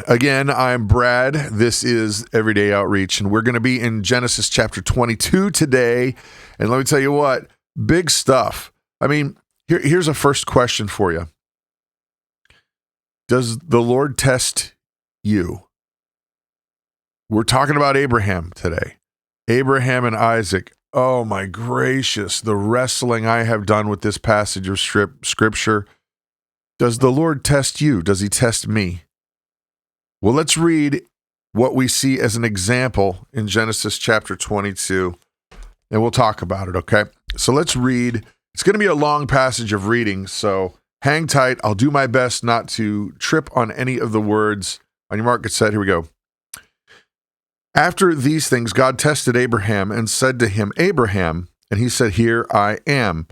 Again, I'm Brad. This is Everyday Outreach, and we're going to be in Genesis chapter 22 today. And let me tell you what, big stuff. I mean, here's a first question for you. Does the Lord test you? We're talking about Abraham today. Abraham and Isaac. Oh my gracious, the wrestling I have done with this passage of scripture. Does the Lord test you? Does he test me? Well, let's read what we see as an example in Genesis chapter 22, and we'll talk about it, okay? So let's read. It's going to be a long passage of reading, so hang tight. I'll do my best not to trip on any of the words. On your mark, get set. Here we go. After these things, God tested Abraham and said to him, Abraham, and he said, Here I am.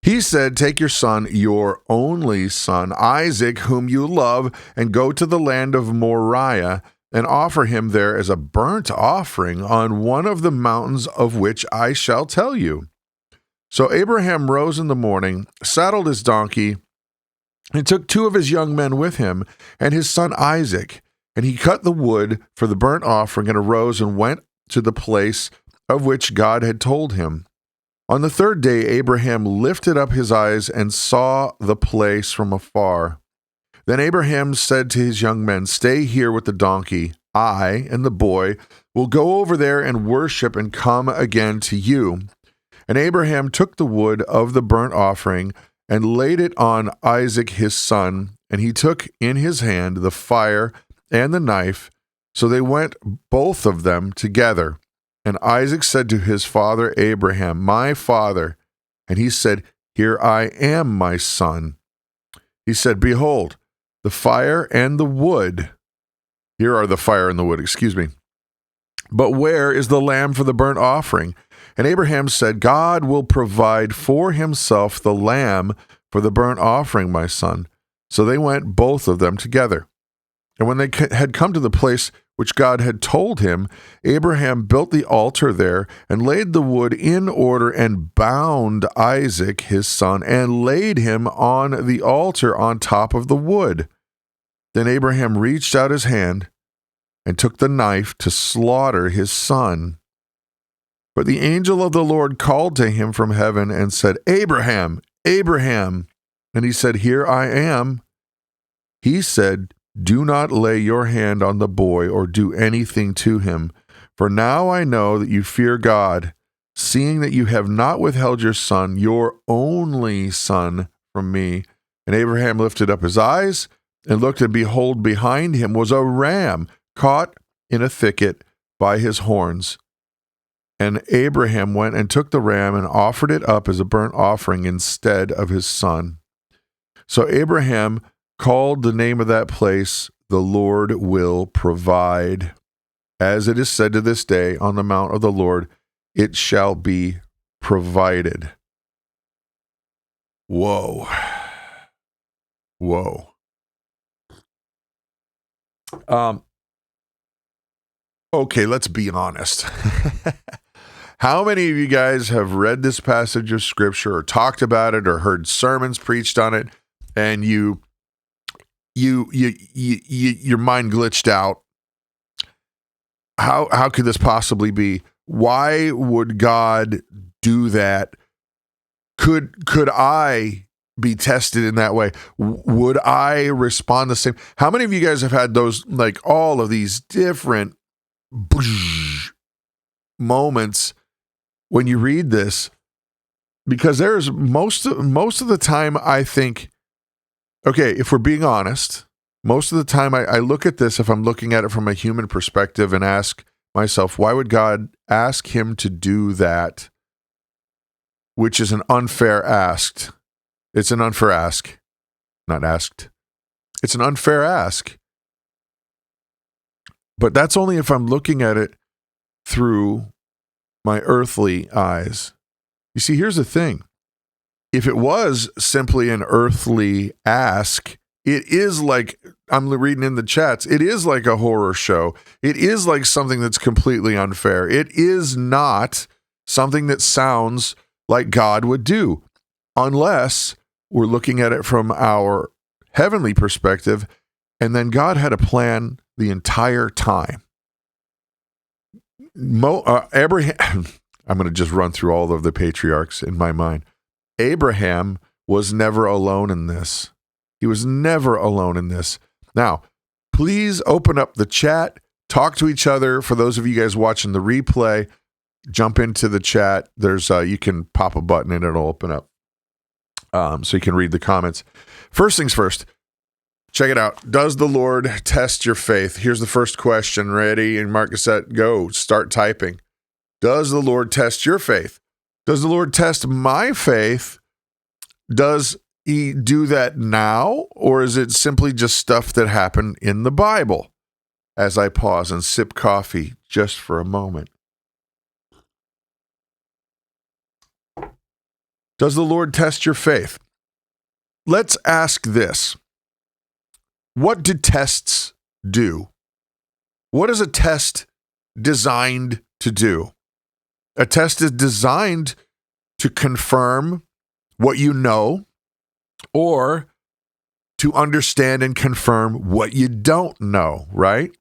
He said, Take your son, your only son, Isaac, whom you love, and go to the land of Moriah, and offer him there as a burnt offering on one of the mountains of which I shall tell you. So Abraham rose in the morning, saddled his donkey, and took two of his young men with him, and his son Isaac. And he cut the wood for the burnt offering, and arose and went to the place of which God had told him. On the third day, Abraham lifted up his eyes and saw the place from afar. Then Abraham said to his young men, Stay here with the donkey. I and the boy will go over there and worship and come again to you. And Abraham took the wood of the burnt offering and laid it on Isaac his son, and he took in his hand the fire and the knife. So they went both of them together. And Isaac said to his father Abraham, My father. And he said, Here I am, my son. He said, Behold, the fire and the wood. Here are the fire and the wood, But where is the lamb for the burnt offering? And Abraham said, God will provide for himself the lamb for the burnt offering, my son. So they went both of them together. And when they had come to the place which God had told him, Abraham built the altar there and laid the wood in order and bound Isaac his son and laid him on the altar on top of the wood. Then Abraham reached out his hand and took the knife to slaughter his son. But the angel of the Lord called to him from heaven and said, Abraham, Abraham. And he said, Here I am. He said, Do not lay your hand on the boy or do anything to him. For now I know that you fear God, seeing that you have not withheld your son, your only son, from me. And Abraham lifted up his eyes and looked, and behold, behind him was a ram caught in a thicket by his horns. And Abraham went and took the ram and offered it up as a burnt offering instead of his son. So Abraham called the name of that place, The Lord Will Provide. As it is said to this day, on the mount of the Lord, it shall be provided. Whoa. Okay, let's be honest. How many of you guys have read this passage of scripture or talked about it or heard sermons preached on it, and your mind glitched out? How could this possibly be? Why would God do that? Could I be tested in that way? Would I respond the same? How many of you guys have had those, like, all of these different moments when you read this? Because there's most of the time I think, okay, if we're being honest, most of the time I look at this, if I'm looking at it from a human perspective, and ask myself, why would God ask him to do that? Which is an unfair ask. It's an unfair ask. Not asked. It's an unfair ask. But that's only if I'm looking at it through my earthly eyes. You see, here's the thing. If it was simply an earthly ask, it is like, I'm reading in the chats, it is like a horror show. It is like something that's completely unfair. It is not something that sounds like God would do, unless we're looking at it from our heavenly perspective, and then God had a plan the entire time. Abraham, I'm going to just run through all of the patriarchs in my mind. Abraham was never alone in this. He was never alone in this. Now, please open up the chat, talk to each other. For those of you guys watching the replay, jump into the chat. There's you can pop a button and it'll open up, so you can read the comments. First things first. Check it out. Does the Lord test your faith? Here's the first question. Ready? And mark, set, go. Start typing. Does the Lord test your faith? Does the Lord test my faith? Does he do that now? Or is it simply just stuff that happened in the Bible? As I pause and sip coffee just for a moment. Does the Lord test your faith? Let's ask this. What do tests do? What is a test designed to do? A test is designed to confirm what you know or to understand and confirm what you don't know, right?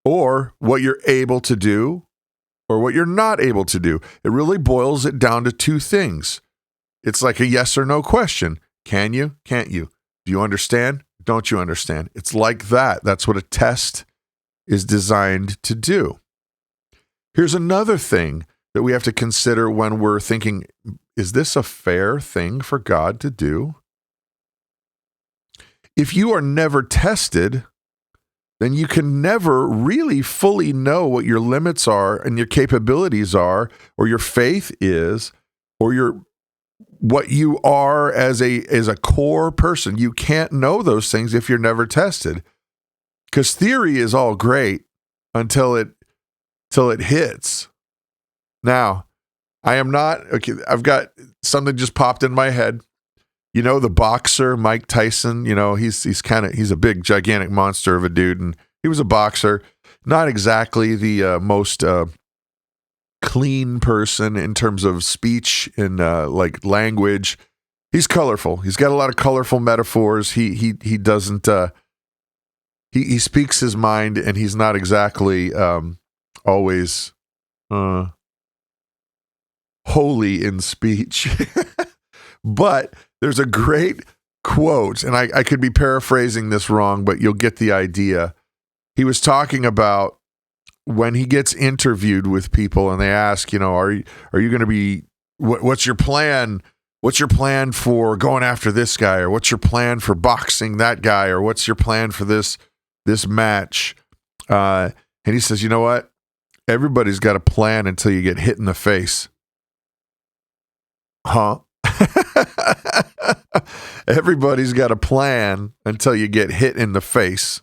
Or what you're able to do or what you're not able to do. It really boils it down to two things. It's like a yes or no question. Can you? Can't you? Do you understand? Don't you understand? It's like that. That's what a test is designed to do. Here's another thing that we have to consider when we're thinking, is this a fair thing for God to do? If you are never tested, then you can never really fully know what your limits are and your capabilities are, or your faith is, or what you are as a core person. You can't know those things if you're never tested. Because theory is all great until it hits. Now, I've got something just popped in my head. You know, the boxer, Mike Tyson, you know, he's a big, gigantic monster of a dude, and he was a boxer. Not exactly the most clean person in terms of speech and like language. He's colorful. He's got a lot of colorful metaphors. He doesn't he speaks his mind, and he's not exactly always holy in speech. But there's a great quote, and I could be paraphrasing this wrong, but you'll get the idea. He was talking about when he gets interviewed with people and they ask, you know, are you going to be, what's your plan? What's your plan for going after this guy? Or what's your plan for boxing that guy? Or what's your plan for this match? And he says, you know what? Everybody's got a plan until you get hit in the face. Huh? Everybody's got a plan until you get hit in the face.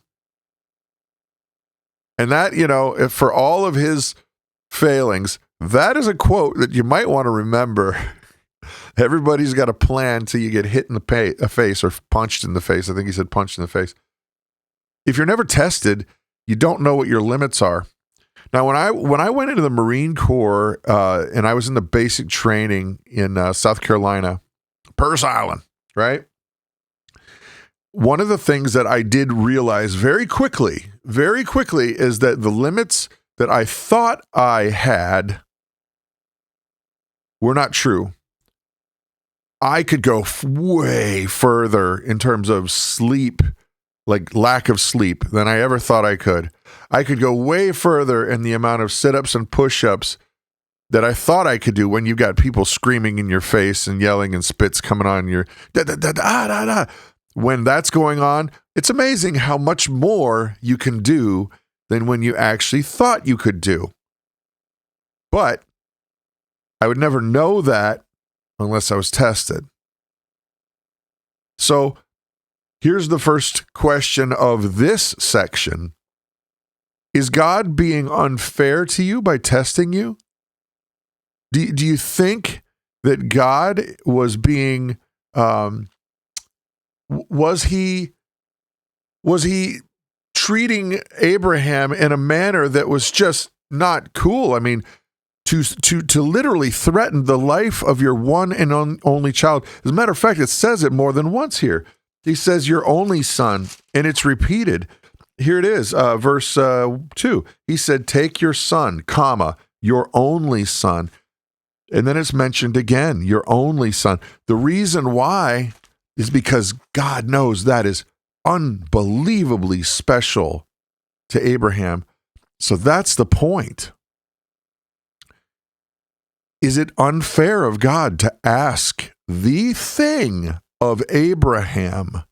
And that, you know, for all of his failings, that is a quote that you might want to remember. Everybody's got a plan till you get hit in the face or punched in the face. I think he said punched in the face. If you're never tested, you don't know what your limits are. Now, when I went into the Marine Corps and I was in the basic training in South Carolina, Parris Island, right? One of the things that I did realize very quickly is that the limits that I thought I had were not true. I could go way further in terms of sleep, like lack of sleep, than I ever thought I could. I could go way further in the amount of sit-ups and push-ups that I thought I could do when you got people screaming in your face and yelling and spits coming on your da-da-da-da-da-da. When that's going on, it's amazing how much more you can do than when you actually thought you could do. But I would never know that unless I was tested. So here's the first question of this section. Is God being unfair to you by testing you? Do you think that God was being, was he treating Abraham in a manner that was just not cool? I mean, to literally threaten the life of your one and only child. As a matter of fact, it says it more than once here. He says your only son, and it's repeated. here it is, verse 2. He said, take your son, comma, your only son. And then it's mentioned again, your only son. The reason why is because God knows that is unbelievably special to Abraham. So that's the point. Is it unfair of God to ask the thing of Abraham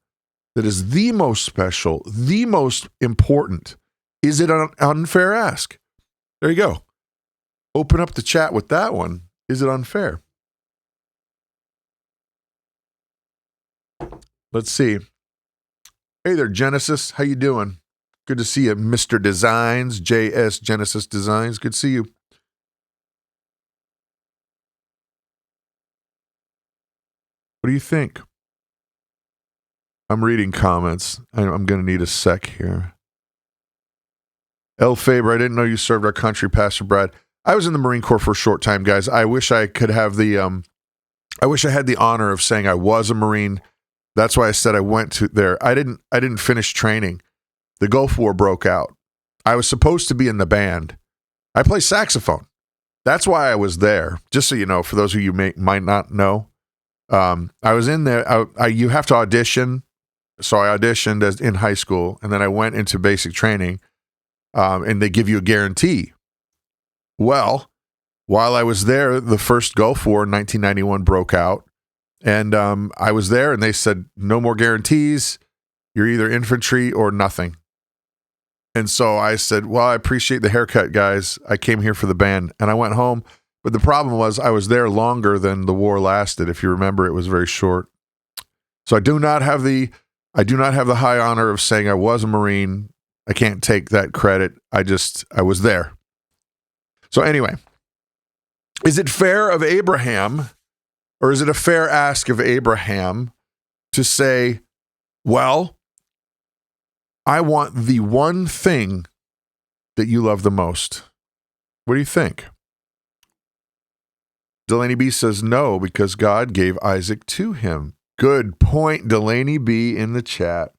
that is the most special, the most important? Is it an unfair ask? There you go. Open up the chat with that one. Is it unfair? Let's see. Hey there, Genesis. How you doing? Good to see you, Mr. Designs, JS Genesis Designs. Good to see you. What do you think? I'm reading comments. I'm going to need a sec here. El Faber, I didn't know you served our country, Pastor Brad. I was in the Marine Corps for a short time, guys. I wish I could have I wish I had the honor of saying I was a Marine. That's why I said I went to there. I didn't finish training. The Gulf War broke out. I was supposed to be in the band. I play saxophone. That's why I was there. Just so you know, for those of you might not know, I was in there. You have to audition. So I auditioned in high school, and then I went into basic training, and they give you a guarantee. Well, while I was there, the first Gulf War in 1991 broke out, and I was there, and they said, no more guarantees. You're either infantry or nothing. And so I said, well, I appreciate the haircut, guys. I came here for the band, and I went home. But the problem was I was there longer than the war lasted. If you remember, it was very short. So I do not have the high honor of saying I was a Marine. I can't take that credit. I was there. So anyway, is it fair of Abraham, or is it a fair ask of Abraham to say, well, I want the one thing that you love the most? What do you think? Delaney B says no, because God gave Isaac to him. Good point, Delaney B in the chat.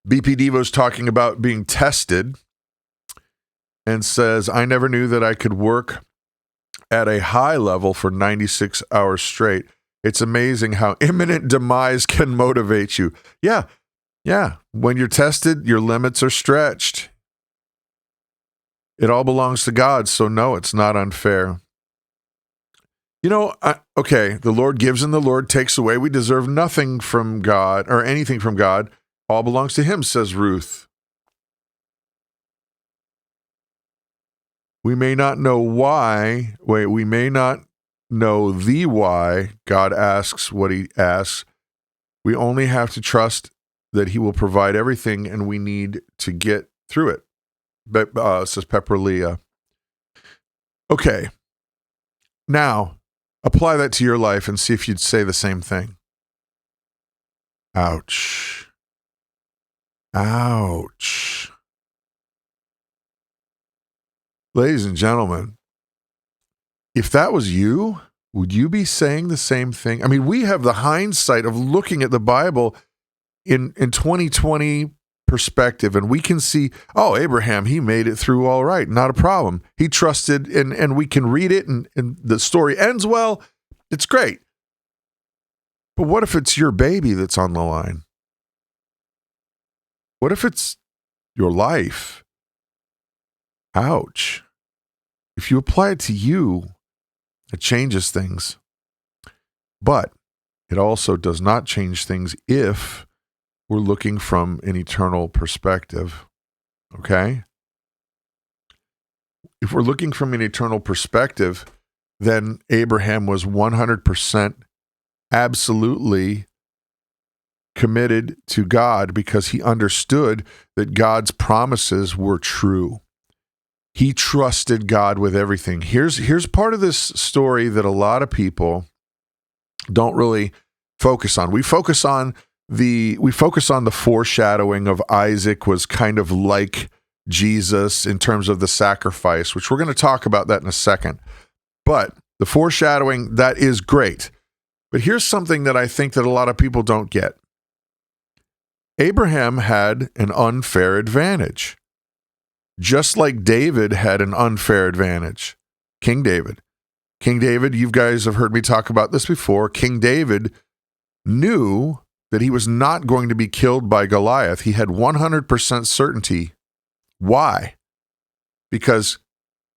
BP Devo's talking about being tested and says, I never knew that I could work at a high level for 96 hours straight. It's amazing how imminent demise can motivate you. Yeah. When you're tested, your limits are stretched. It all belongs to God, so no, it's not unfair. You know, okay, the Lord gives and the Lord takes away. We deserve nothing from God or anything from God. All belongs to him, says Ruth. We may not know why. We may not know the why God asks what he asks. We only have to trust that he will provide everything and we need to get through it. Says Pepper Leah. Okay. Now, apply that to your life and see if you'd say the same thing. Ouch. Ouch. Ladies and gentlemen, if that was you, would you be saying the same thing? I mean, we have the hindsight of looking at the Bible in 2020 perspective, and we can see, oh, Abraham, he made it through all right. Not a problem. He trusted, and we can read it, and the story ends well. It's great. But what if it's your baby that's on the line? What if it's your life? Ouch. If you apply it to you, it changes things. But it also does not change things if we're looking from an eternal perspective. Okay? If we're looking from an eternal perspective, then Abraham was 100% absolutely committed to God because he understood that God's promises were true. He trusted God with everything. Here's part of this story that a lot of people don't really focus on. We focus on the foreshadowing of Isaac was kind of like Jesus in terms of the sacrifice, which we're going to talk about that in a second. But the foreshadowing, that is great. But here's something that I think that a lot of people don't get. Abraham had an unfair advantage, just like David had an unfair advantage. King David, you guys have heard me talk about this before. King David knew that he was not going to be killed by Goliath. He had 100% certainty. Why? Because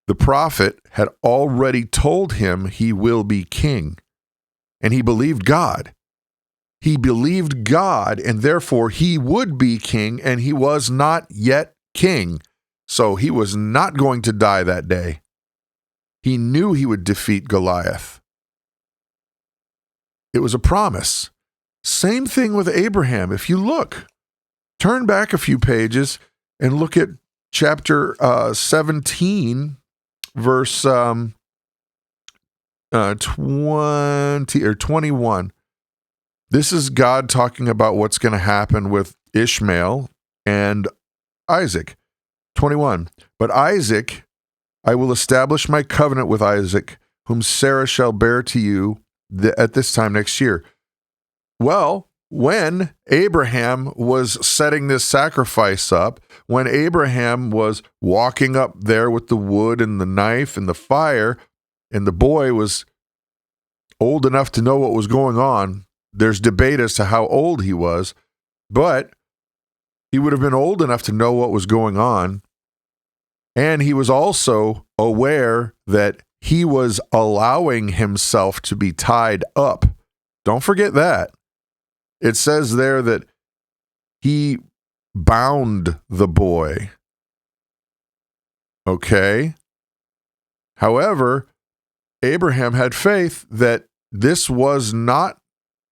the prophet had already told him he will be king, and he believed God. He believed God, and therefore he would be king, and he was not yet king. So he was not going to die that day. He knew he would defeat Goliath. It was a promise. Same thing with Abraham. If you look, turn back a few pages and look at chapter 17, verse 20 or 21. This is God talking about what's going to happen with Ishmael and Isaac. 21. But Isaac, I will establish my covenant with Isaac, whom Sarah shall bear to you at this time next year. Well, when Abraham was setting this sacrifice up, when Abraham was walking up there with the wood and the knife and the fire, and the boy was old enough to know what was going on, there's debate as to how old he was, but he would have been old enough to know what was going on. And he was also aware that he was allowing himself to be tied up. Don't forget that. It says there that he bound the boy. Okay. However, Abraham had faith that this was not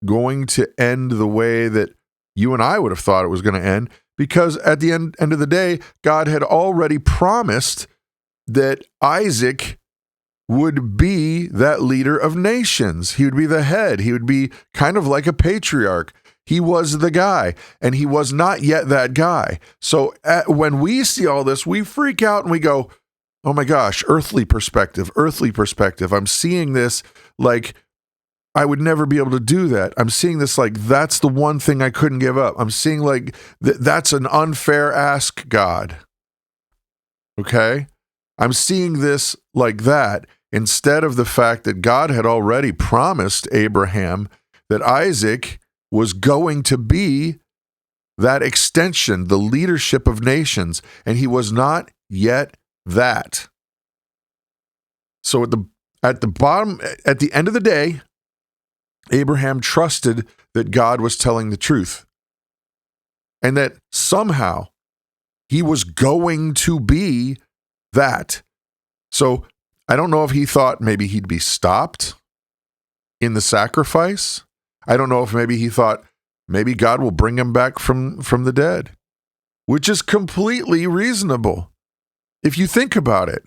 going to end the way that you and I would have thought it was going to end, because at the end of the day, God had already promised that Isaac would be that leader of nations. He would be the head. He would be kind of like a patriarch. He was the guy, and he was not yet that guy. So when we see all this, we freak out and we go, oh my gosh, earthly perspective. I'm seeing this like I would never be able to do that. I'm seeing this like that's the one thing I couldn't give up. I'm seeing like that's an unfair ask, God. Okay? I'm seeing this like that instead of the fact that God had already promised Abraham that Isaac was going to be that extension, the leadership of nations, and he was not yet that. So at the end of the day, Abraham trusted that God was telling the truth and that somehow he was going to be that. So I don't know if he thought maybe he'd be stopped in the sacrifice. I don't know if maybe he thought maybe God will bring him back from the dead, which is completely reasonable. If you think about it,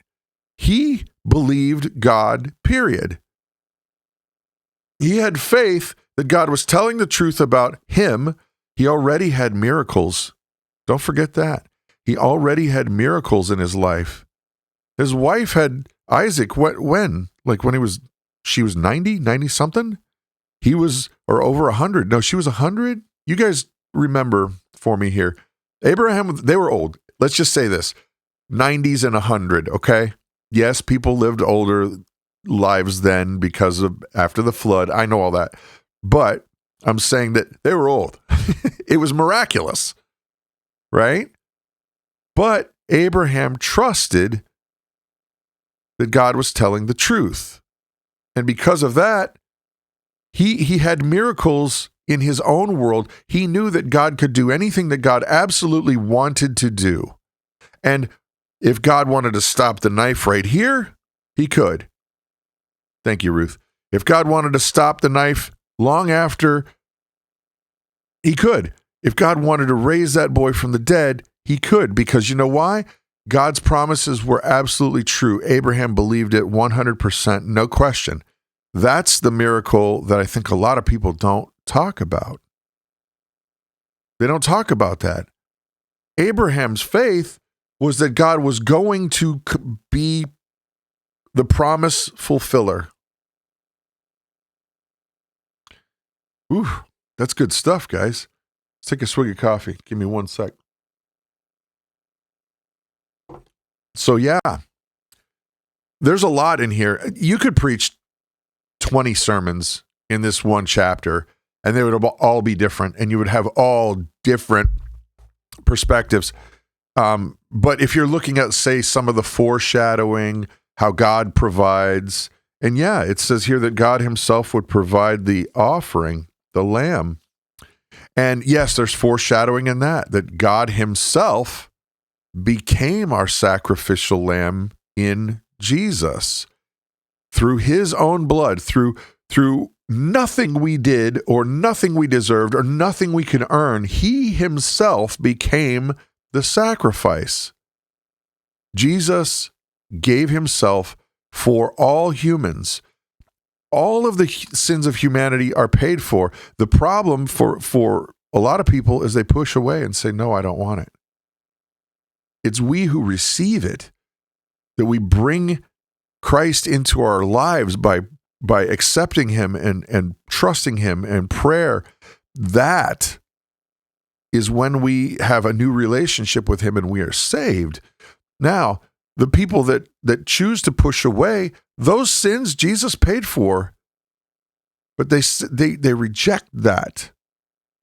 he believed God, period. He had faith that God was telling the truth about him. He already had miracles. Don't forget that. He already had miracles in his life. His wife had Isaac when? Like when she was 90 something? He was, or over 100. No, she was 100. You guys remember for me here. Abraham, they were old. Let's just say this, 90s and 100, okay? Yes, people lived older lives then because of after the flood. I know all that. But I'm saying that they were old. It was miraculous, right? But Abraham trusted that God was telling the truth. And because of that, he had miracles in his own world. He knew that God could do anything that God absolutely wanted to do. And if God wanted to stop the knife right here, he could. Thank you, Ruth. If God wanted to stop the knife long after, he could. If God wanted to raise that boy from the dead, he could. Because you know why? God's promises were absolutely true. Abraham believed it 100%, no question. That's the miracle that I think a lot of people don't talk about. They don't talk about that. Abraham's faith was that God was going to be the promise fulfiller. Ooh, that's good stuff, guys. Let's take a swig of coffee. Give me 1 sec. So yeah, there's a lot in here. You could preach 20 sermons in this one chapter, and they would all be different, and you would have all different perspectives. But if you're looking at, say, some of the foreshadowing, how God provides, and yeah, it says here that God himself would provide the offering, the lamb. And yes, there's foreshadowing in that God himself became our sacrificial lamb in Jesus through his own blood, through nothing we did or nothing we deserved or nothing we could earn. He himself became the sacrifice. Jesus gave himself for all humans. All of the sins of humanity are paid for. The problem for a lot of people is they push away and say, no, I don't want it. It's we who receive it, that we bring Christ into our lives by accepting him and trusting him and prayer. That is when we have a new relationship with him and we are saved. Now, the people that choose to push away, those sins Jesus paid for, but they reject that.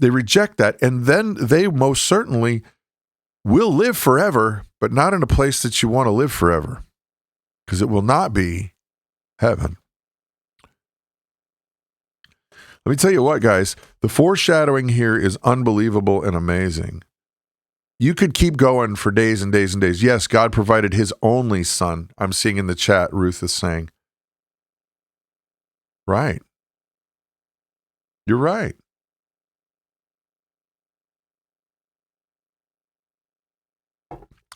They reject that, and then they most certainly will live forever, but not in a place that you want to live forever, because it will not be heaven. Let me tell you what, guys, the foreshadowing here is unbelievable and amazing. You could keep going for days and days and days. Yes, God provided his only son. I'm seeing in the chat, Ruth is saying. Right. You're right.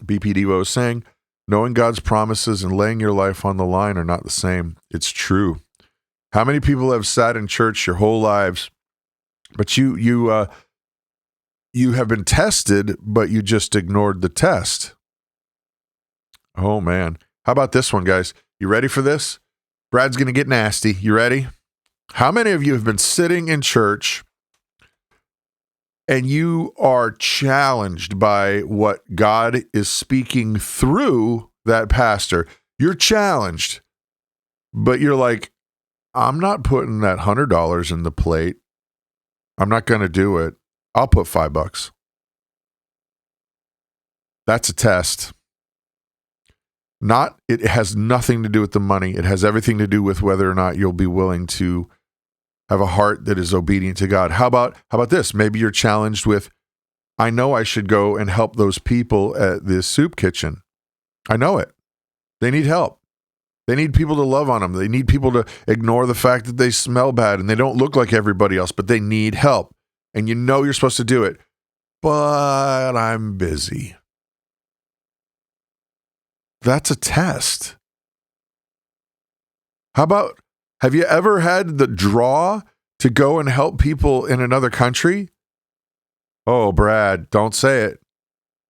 BP Devo is saying, knowing God's promises and laying your life on the line are not the same. It's true. How many people have sat in church your whole lives, but you have been tested, but you just ignored the test? Oh, man. How about this one, guys? You ready for this? Brad's going to get nasty. You ready? How many of you have been sitting in church and you are challenged by what God is speaking through that pastor? You're challenged, but you're like, I'm not putting that $100 in the plate. I'm not going to do it. I'll put $5. That's a test. It has nothing to do with the money. It has everything to do with whether or not you'll be willing to have a heart that is obedient to God. How about this? Maybe you're challenged with, I know I should go and help those people at the soup kitchen. I know it. They need help. They need people to love on them. They need people to ignore the fact that they smell bad and they don't look like everybody else, but they need help. And you know you're supposed to do it, but I'm busy. That's a test. How about, have you ever had the draw to go and help people in another country? Oh, Brad, don't say it.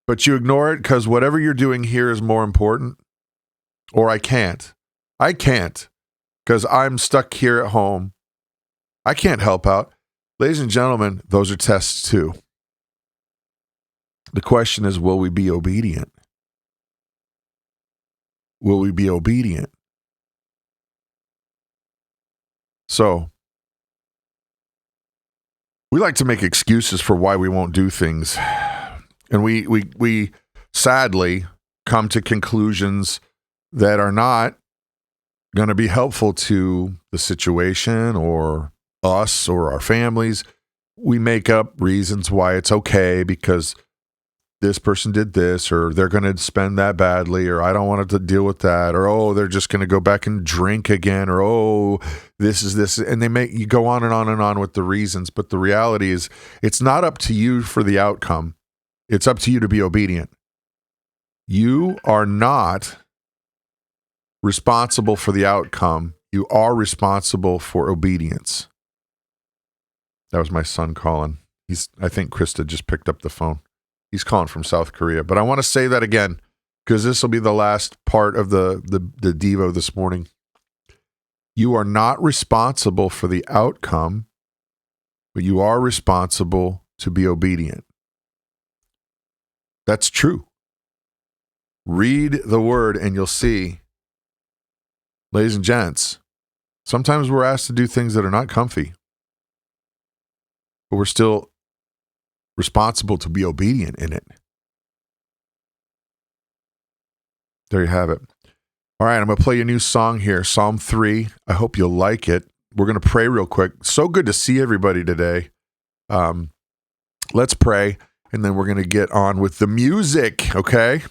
But you ignore it because whatever you're doing here is more important. Or I can't because I'm stuck here at home. I can't help out. Ladies and gentlemen, those are tests too. The question is, will we be obedient? Will we be obedient? So, we like to make excuses for why we won't do things. And we sadly come to conclusions that are not going to be helpful to the situation or us or our families. We make up reasons why it's okay because this person did this, or they're going to spend that badly, or I don't want to deal with that, or oh, they're just going to go back and drink again, or oh, this is this, and they make you go on and on and on with the reasons. But the reality is, it's not up to you for the outcome. It's up to you to be obedient. You are not responsible for the outcome. You are responsible for obedience. That was my son calling. I think Krista just picked up the phone. He's calling from South Korea. But I want to say that again, because this will be the last part of the Devo this morning. You are not responsible for the outcome. but you are responsible to be obedient. That's true. Read the word and you'll see, ladies and gents, sometimes we're asked to do things that are not comfy, but we're still responsible to be obedient in it. There you have it. All right, I'm going to play you a new song here, Psalm 3. I hope you'll like it. We're going to pray real quick. So good to see everybody today. Let's pray, and then we're going to get on with the music, okay?